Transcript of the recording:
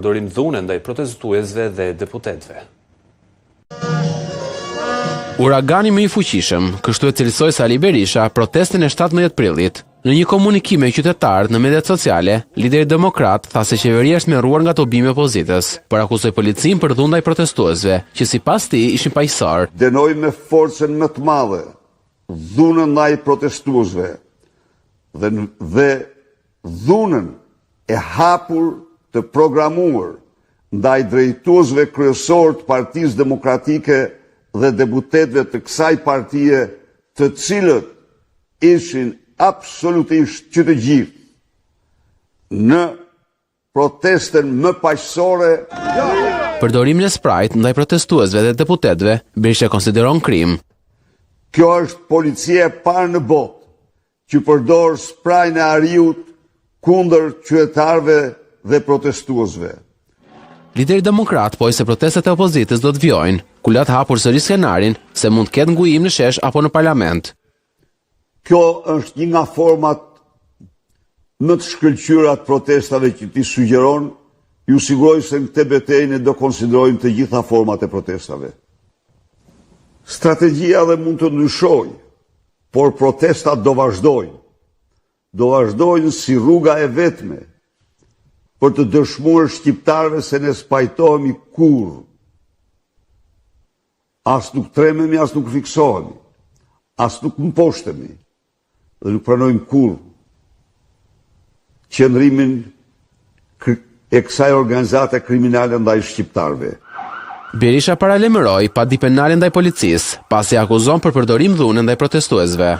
Përdorim dhune ndaj protestuesve dhe deputetëve. Uragani më i fuqishëm, kështu e cilësoi Sali Berisha protestën e 17 prillit. Në një komunikim me qytetarët në mediat sociale, lideri demokrat tha se qeveria është merruar nga tobimi opozitës, por akuzoi policin për dhun ndaj protestuesve, që sipas tij ishin paqësar. Dënoi me forcën më të madhe dhunën ndaj protestuesve dhe dhunën e hapur të programuar ndaj drejtuesve kryesor të Partisë Demokratike dhe deputetëve të kësaj partie, të cilët ishin absolutisht që të gjithë në protestën më paqësore. Përdorimin e sprajt ndaj protestuesve dhe deputetëve Berisha konsideron krim. Kjo është policia e parë në botë që përdor sprajin e ariut kundër qytetarëve dhe protestuesve. Lideri demokrat poi se protestat e opozitës do të vjojnë, ku la të hapur sërish skenarin se mund të ketë ngujim në shesh apo në parlament. Kjo është një nga format më të shkëlqyera të protestave që ti sugjeron, ju siguroj se në këtë betejë ne do konsiderojmë të gjitha format e protestave. Strategjia dhe mund të ndryshojë, por protestat do vazhdojnë. Do vazhdojnë si rruga e vetme për të dëshmuar shqiptarëve se ne spajtohemi kurrë. As nuk trememi, as nuk fiksohemi, as nuk mposhtemi, dhe nuk pranojmë kurrë qëndrimin e kësaj organizate kriminale ndaj shqiptarëve. Berisha paralajmëroi padipenale ndaj policisë, pasi akuzon për përdorim dhune ndaj protestuesve.